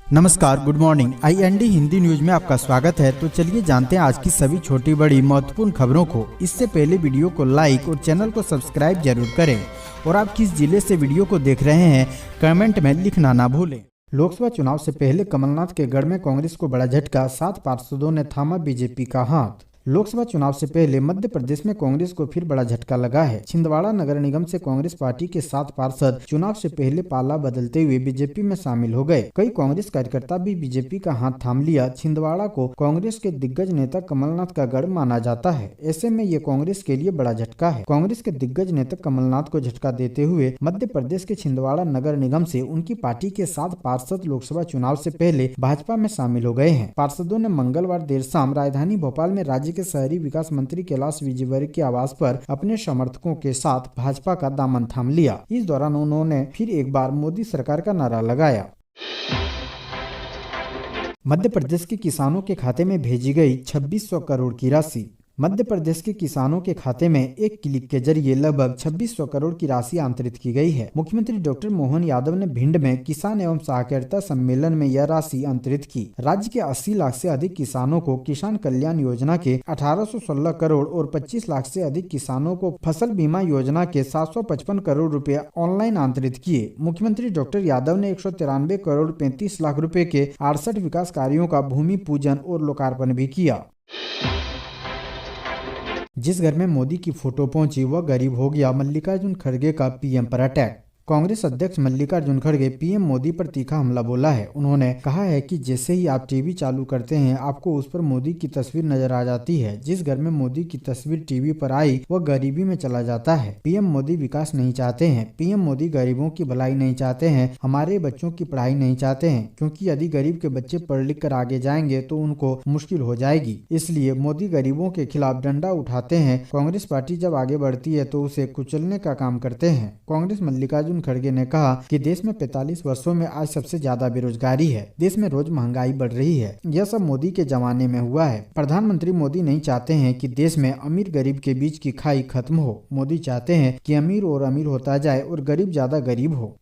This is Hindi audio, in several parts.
नमस्कार, good morning. IND Hindi news में आपका स्वागत है। तो चलिए जानते हैं आज की सभी छोटी बड़ी महत्वपूर्ण खबरों को। इससे पहले वीडियो को लाइक और चैनल को सब्सक्राइब जरूर करें और आप किस जिले से वीडियो को देख रहे हैं कमेंट में लिखना ना भूलें। लोकसभा चुनाव से पहले कमलनाथ के गढ़ में कांग्रेस को बड़ा झटका, 7 पार्षदों ने थामा बीजेपी का हाथ। लोकसभा चुनाव से पहले मध्य प्रदेश में कांग्रेस को फिर बड़ा झटका लगा है। छिंदवाड़ा नगर निगम से कांग्रेस पार्टी के 7 पार्षद चुनाव से पहले पाला बदलते हुए बीजेपी में शामिल हो गए। कई कांग्रेस कार्यकर्ता भी बीजेपी का हाथ थाम लिया। छिंदवाड़ा को कांग्रेस के दिग्गज नेता कमलनाथ का गढ़ माना जाता है। ऐसे में ये कांग्रेस के लिए बड़ा झटका है। कांग्रेस के दिग्गज नेता कमलनाथ को झटका देते हुए मध्य प्रदेश के छिंदवाड़ा नगर निगम से उनकी पार्टी के 7 पार्षद लोकसभा चुनाव से पहले भाजपा में शामिल हो गए हैं। पार्षदों ने मंगलवार देर शाम राजधानी भोपाल में राज्य के शहरी विकास मंत्री कैलाश विजयवर्गीय के आवास पर अपने समर्थकों के साथ भाजपा का दामन थाम लिया। इस दौरान उन्होंने फिर एक बार मोदी सरकार का नारा लगाया। मध्य प्रदेश के किसानों के खाते में भेजी गई 2600 करोड़ की राशि। मध्य प्रदेश के किसानों के खाते में एक क्लिक के जरिए लगभग 2600 करोड़ की राशि अंतरित की गई है। मुख्यमंत्री डॉक्टर मोहन यादव ने भिंड में किसान एवं सहकारिता सम्मेलन में यह राशि अंतरित की। राज्य के 80 लाख से अधिक किसानों को किसान कल्याण योजना के 1816 करोड़ और 25 लाख से अधिक किसानों को फसल बीमा योजना के 755 करोड़ रुपए ऑनलाइन अंतरित किए। मुख्यमंत्री डॉक्टर यादव ने 193 करोड़ 35 लाख रुपए के 68 विकास कार्यों का भूमि पूजन और लोकार्पण भी किया। जिस घर में मोदी की फोटो पहुंची वह गरीब हो गया, मल्लिकार्जुन खड़गे का पीएम पर अटैक। कांग्रेस अध्यक्ष मल्लिकार्जुन खड़गे पीएम मोदी पर तीखा हमला बोला है। उन्होंने कहा है कि जैसे ही आप टीवी चालू करते हैं आपको उस पर मोदी की तस्वीर नजर आ जाती है। जिस घर में मोदी की तस्वीर टीवी पर आई वह गरीबी में चला जाता है। पीएम मोदी विकास नहीं चाहते हैं। पीएम मोदी गरीबों की भलाई नहीं चाहते हैं, हमारे बच्चों की पढ़ाई नहीं चाहते हैं, क्योंकि यदि गरीब के बच्चे पढ़ लिख कर आगे जाएंगे तो उनको मुश्किल हो जाएगी। इसलिए मोदी गरीबों के खिलाफ डंडा उठाते हैं। कांग्रेस पार्टी जब आगे बढ़ती है तो उसे कुचलने का काम करते हैं। कांग्रेस मल्लिकार्जुन खड़गे ने कहा कि देश में 45 वर्षों में आज सबसे ज्यादा बेरोजगारी है। देश में रोज महंगाई बढ़ रही है। यह सब मोदी के जमाने में हुआ है। प्रधानमंत्री मोदी नहीं चाहते हैं कि देश में अमीर गरीब के बीच की खाई खत्म हो। मोदी चाहते हैं कि अमीर और अमीर होता जाए और गरीब ज्यादा गरीब हो।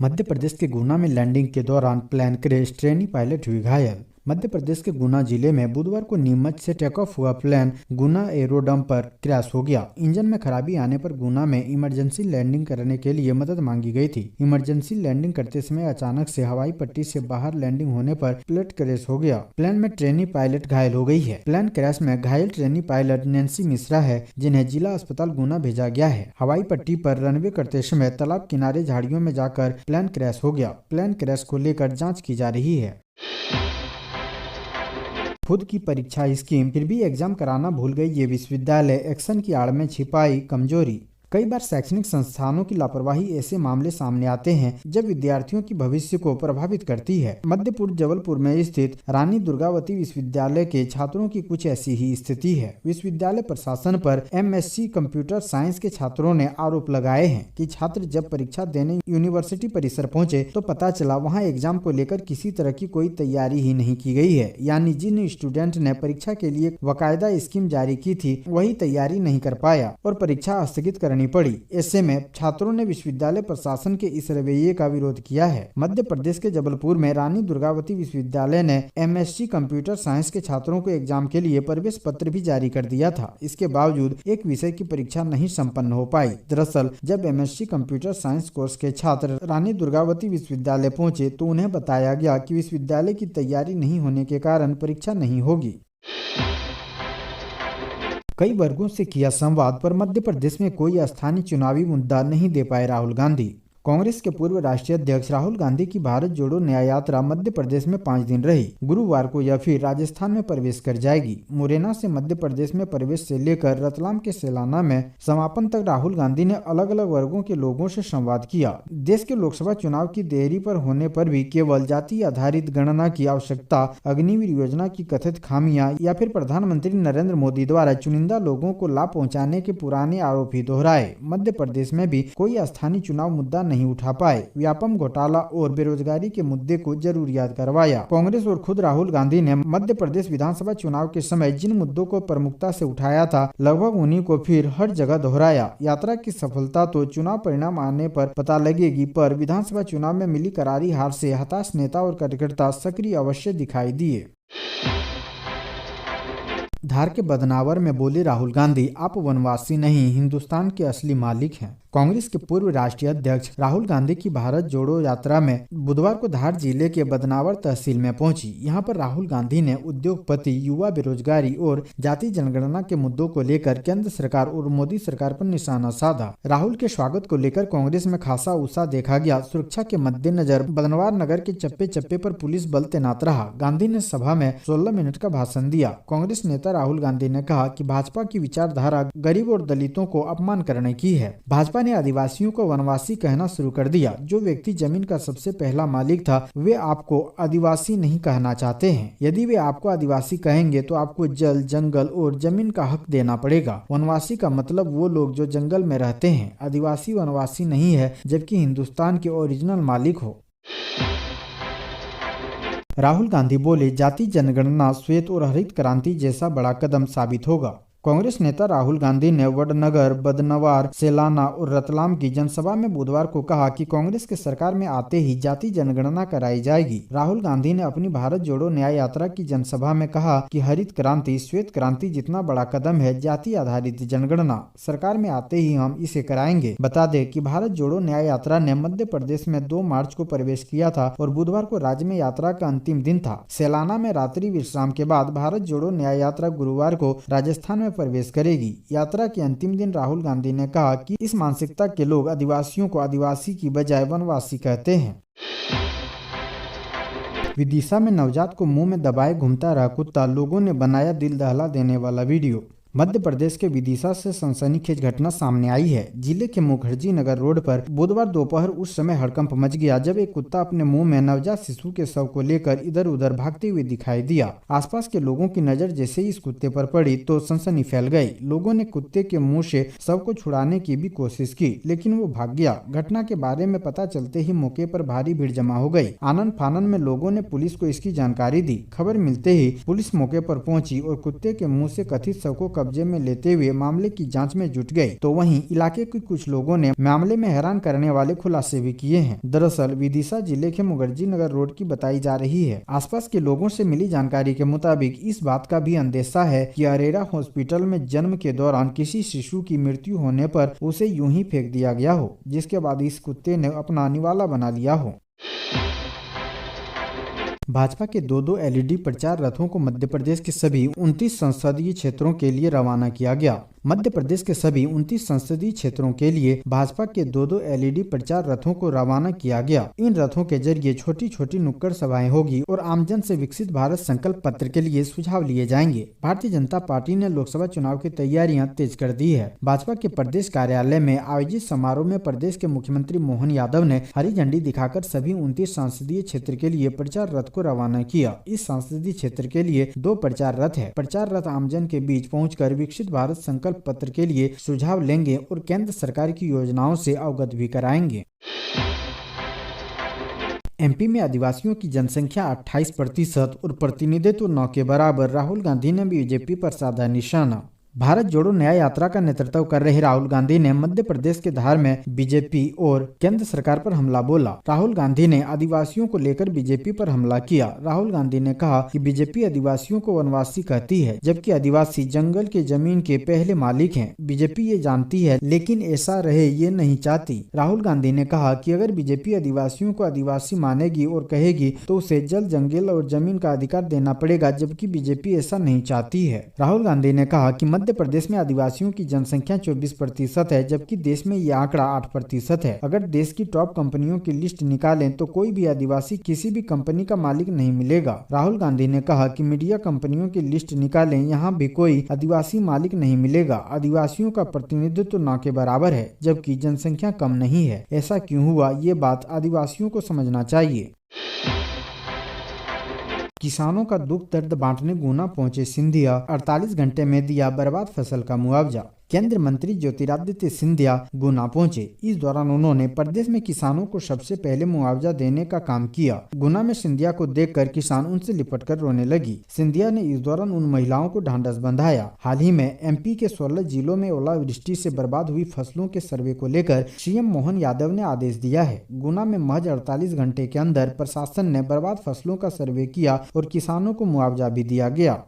मध्य प्रदेश के गुना में लैंडिंग के दौरान प्लेन क्रैश, ट्रेनी पायलट हुई घायल। मध्य प्रदेश के गुना जिले में बुधवार को नीमच से टेक ऑफ हुआ प्लेन गुना एरोड्रम पर क्रैश हो गया। इंजन में खराबी आने पर गुना में इमरजेंसी लैंडिंग करने के लिए मदद मांगी गई थी। इमरजेंसी लैंडिंग करते समय अचानक से हवाई पट्टी से बाहर लैंडिंग होने पर प्लेन क्रैश हो गया। प्लेन में ट्रेनी पायलट घायल हो गई है। प्लेन क्रैश में घायल ट्रेनी पायलट नैन्सी मिश्रा है, जिन्हें जिला अस्पताल गुना भेजा गया है। हवाई पट्टी पर रनवे करते समय तालाब किनारे झाड़ियों में जाकर प्लेन क्रैश हो गया। प्लेन क्रैश को लेकर जाँच की जा रही है। खुद की परीक्षा स्कीम फिर भी एग्जाम कराना भूल गई ये विश्वविद्यालय, एक्शन की आड़ में छिपाई कमजोरी। कई बार शैक्षणिक संस्थानों की लापरवाही ऐसे मामले सामने आते हैं जब विद्यार्थियों की भविष्य को प्रभावित करती है। मध्यपुर जबलपुर में स्थित रानी दुर्गावती विश्वविद्यालय के छात्रों की कुछ ऐसी ही स्थिति है। विश्वविद्यालय प्रशासन पर MSc कंप्यूटर साइंस के छात्रों ने आरोप लगाए हैं कि छात्र जब परीक्षा देने यूनिवर्सिटी परिसर पहुंचे तो पता चला वहां एग्जाम को लेकर किसी तरह की कोई तैयारी ही नहीं की गई है। यानी जिन स्टूडेंट ने परीक्षा के लिए बाकायदा स्कीम जारी की थी वही तैयारी नहीं कर पाया और परीक्षा स्थगित करनी पड़ी। ऐसे में छात्रों ने विश्वविद्यालय प्रशासन के इस रवैये का विरोध किया है। मध्य प्रदेश के जबलपुर में रानी दुर्गावती विश्वविद्यालय ने MSc कंप्यूटर साइंस के छात्रों को एग्जाम के लिए प्रवेश पत्र भी जारी कर दिया था। इसके बावजूद एक विषय की परीक्षा नहीं संपन्न हो पाई। दरअसल जब MSc कंप्यूटर साइंस कोर्स के छात्र रानी दुर्गावती विश्वविद्यालय पहुंचे तो उन्हें बताया गया कि विश्वविद्यालय की तैयारी नहीं होने के कारण परीक्षा नहीं होगी। कई वर्गों से किया संवाद पर मध्य प्रदेश में कोई स्थानीय चुनावी मुद्दा नहीं दे पाए राहुल गांधी। कांग्रेस के पूर्व राष्ट्रीय अध्यक्ष राहुल गांधी की भारत जोड़ो न्याय यात्रा मध्य प्रदेश में 5 दिन रही। गुरुवार को यह फिर राजस्थान में प्रवेश कर जाएगी। मुरैना से मध्य प्रदेश में प्रवेश से लेकर रतलाम के सैलाना में समापन तक राहुल गांधी ने अलग अलग वर्गों के लोगों से संवाद किया। देश के लोकसभा चुनाव की देरी पर होने पर भी केवल जाति आधारित गणना की आवश्यकता, अग्निवीर योजना की कथित खामियां या फिर प्रधानमंत्री नरेंद्र मोदी द्वारा चुनिंदा लोगों को लाभ पहुँचाने के पुराने आरोप ही दोहराए। मध्य प्रदेश में भी कोई स्थानीय चुनाव मुद्दा नहीं उठा पाए। व्यापम घोटाला और बेरोजगारी के मुद्दे को जरूर याद करवाया। कांग्रेस और खुद राहुल गांधी ने मध्य प्रदेश विधानसभा चुनाव के समय जिन मुद्दों को प्रमुखता से उठाया था, लगभग उन्हीं को फिर हर जगह दोहराया। यात्रा की सफलता तो चुनाव परिणाम आने पर पता लगेगी, पर विधानसभा चुनाव में मिली करारी हार से हताश नेता और कार्यकर्ता सक्रिय अवश्य दिखाई दिए। धार के बदनावर में बोले राहुल गांधी, आप वनवासी नहीं, हिंदुस्तान के असली मालिक हैं। कांग्रेस के पूर्व राष्ट्रीय अध्यक्ष राहुल गांधी की भारत जोड़ो यात्रा में बुधवार को धार जिले के बदनावर तहसील में पहुंची। यहां पर राहुल गांधी ने उद्योगपति, युवा, बेरोजगारी और जाति जनगणना के मुद्दों को लेकर केंद्र सरकार और मोदी सरकार पर निशाना साधा। राहुल के स्वागत को लेकर कांग्रेस में खासा उत्साह देखा गया। सुरक्षा के मद्देनजर बदनवार नगर के चप्पे चप्पे पर पुलिस बल तैनात रहा। गांधी ने सभा में 16 मिनट का भाषण दिया। कांग्रेस नेता राहुल गांधी ने कहा कि भाजपा की विचारधारा गरीब और दलितों को अपमान करने की है। भाजपा ने आदिवासियों को वनवासी कहना शुरू कर दिया। जो व्यक्ति जमीन का सबसे पहला मालिक था, वे आपको आदिवासी नहीं कहना चाहते हैं। यदि वे आपको आदिवासी कहेंगे तो आपको जल, जंगल और जमीन का हक देना पड़ेगा। वनवासी का मतलब वो लोग जो जंगल में रहते हैं। आदिवासी वनवासी नहीं है, जबकि हिंदुस्तान के ओरिजिनल मालिक हो। राहुल गांधी बोले, जाति जनगणना श्वेत और हरित क्रांति जैसा बड़ा कदम साबित होगा। कांग्रेस नेता राहुल गांधी ने वडनगर, बदनवार, सेलाना और रतलाम की जनसभा में बुधवार को कहा कि कांग्रेस के सरकार में आते ही जाति जनगणना कराई जाएगी। राहुल गांधी ने अपनी भारत जोड़ो न्याय यात्रा की जनसभा में कहा कि हरित क्रांति, श्वेत क्रांति जितना बड़ा कदम है जाति आधारित जनगणना। सरकार में आते ही हम इसे कराएंगे। बता दें कि भारत जोड़ो न्याय यात्रा ने मध्य प्रदेश में 2 मार्च को प्रवेश किया था और बुधवार को राज्य में यात्रा का अंतिम दिन था। सेलाना में रात्रि विश्राम के बाद भारत जोड़ो न्याय यात्रा गुरुवार को राजस्थान में प्रवेश करेगी। यात्रा के अंतिम दिन राहुल गांधी ने कहा कि इस मानसिकता के लोग आदिवासियों को आदिवासी की बजाय वनवासी कहते हैं। विदिशा में नवजात को मुंह में दबाए घूमता रहा कुत्ता, लोगों ने बनाया दिल दहला देने वाला वीडियो। मध्य प्रदेश के विदिशा से सनसनीखेज घटना सामने आई है। जिले के मुखर्जी नगर रोड पर बुधवार दोपहर उस समय हड़कंप मच गया जब एक कुत्ता अपने मुंह में नवजात शिशु के शव को लेकर इधर उधर भागते हुए दिखाई दिया। आसपास के लोगों की नजर जैसे ही इस कुत्ते पर पड़ी तो सनसनी फैल गई। लोगों ने कुत्ते के मुंह से शव को छुड़ाने की भी कोशिश की, लेकिन वो भाग गया। घटना के बारे में पता चलते ही मौके पर भारी भीड़ जमा हो गई। आनन फानन में लोगों ने पुलिस को इसकी जानकारी दी। खबर मिलते ही पुलिस मौके पर पहुंची और कुत्ते के मुंह से कथित शव को कब्जे में लेते हुए मामले की जांच में जुट गई। तो वहीं इलाके के कुछ लोगों ने मामले में हैरान करने वाले खुलासे भी किए हैं। दरअसल विदिशा जिले के मुखर्जी नगर रोड की बताई जा रही है। आसपास के लोगों से मिली जानकारी के मुताबिक इस बात का भी अंदेशा है कि अरेरा हॉस्पिटल में जन्म के दौरान किसी शिशु की मृत्यु होने पर उसे यूं ही फेंक दिया गया हो, जिसके बाद इस कुत्ते ने अपना निवाला बना लिया हो। भाजपा के 2-2 एलईडी प्रचार रथों को मध्य प्रदेश के सभी 29 संसदीय क्षेत्रों के लिए रवाना किया गया। मध्य प्रदेश के सभी 29 संसदीय क्षेत्रों के लिए भाजपा के 2-2 एलईडी प्रचार रथों को रवाना किया गया। इन रथों के जरिए छोटी छोटी नुक्कड़ सभाएं होगी और आमजन से विकसित भारत संकल्प पत्र के लिए सुझाव लिए जाएंगे। भारतीय जनता पार्टी ने लोकसभा चुनाव की तैयारियां तेज कर दी है। भाजपा के प्रदेश कार्यालय में आयोजित समारोह में प्रदेश के मुख्यमंत्री मोहन यादव ने हरी झंडी दिखाकर सभी 29 संसदीय क्षेत्र के लिए प्रचार रथ को रवाना किया। इस संसदीय क्षेत्र के लिए 2 प्रचार रथ है। प्रचार रथ आमजन के बीच पहुंचकर विकसित भारत संकल्प पत्र के लिए सुझाव लेंगे और केंद्र सरकार की योजनाओं से अवगत भी कराएंगे। एमपी में आदिवासियों की जनसंख्या 28% और प्रतिनिधित्व 9 के बराबर। राहुल गांधी ने बीजेपी पर साधा निशाना। भारत जोड़ो न्याय यात्रा का नेतृत्व कर रहे राहुल गांधी ने मध्य प्रदेश के धार में बीजेपी और केंद्र सरकार पर हमला बोला। राहुल गांधी ने आदिवासियों को लेकर बीजेपी पर हमला किया। राहुल गांधी ने कहा कि बीजेपी आदिवासियों को वनवासी कहती है, जबकि आदिवासी जंगल के जमीन के पहले मालिक हैं। बीजेपी ये जानती है, लेकिन ऐसा रहे ये नहीं चाहती। राहुल गांधी ने कहा कि अगर बीजेपी आदिवासियों को आदिवासी मानेगी और कहेगी तो उसे जल, जंगल और जमीन का अधिकार देना पड़ेगा, जबकि बीजेपी ऐसा नहीं चाहती है। राहुल गांधी ने कहा कि मध्य प्रदेश में आदिवासियों की जनसंख्या 24% है, जबकि देश में यह आंकड़ा 8% है। अगर देश की टॉप कंपनियों की लिस्ट निकालें तो कोई भी आदिवासी किसी भी कंपनी का मालिक नहीं मिलेगा। राहुल गांधी ने कहा कि मीडिया कंपनियों की लिस्ट निकालें, यहाँ भी कोई आदिवासी मालिक नहीं मिलेगा। आदिवासियों का प्रतिनिधित्व 9 के बराबर है, जबकि जनसंख्या कम नहीं है। ऐसा क्यों हुआ, ये बात आदिवासियों को समझना चाहिए। किसानों का दुख दर्द बांटने गुना पहुंचे सिंधिया, 48 घंटे में दिया बर्बाद फसल का मुआवजा। केंद्रीय मंत्री ज्योतिरादित्य सिंधिया गुना पहुंचे। इस दौरान उन्होंने प्रदेश में किसानों को सबसे पहले मुआवजा देने का काम किया। गुना में सिंधिया को देखकर किसान उनसे लिपटकर रोने लगी। सिंधिया ने इस दौरान उन महिलाओं को ढांढस बंधाया। हाल ही में एमपी के 16 जिलों में ओलावृष्टि से बर्बाद हुई फसलों के सर्वे को लेकर सीएम मोहन यादव ने आदेश दिया है। गुना में महज 48 घंटे के अंदर प्रशासन ने बर्बाद फसलों का सर्वे किया और किसानों को मुआवजा भी दिया गया।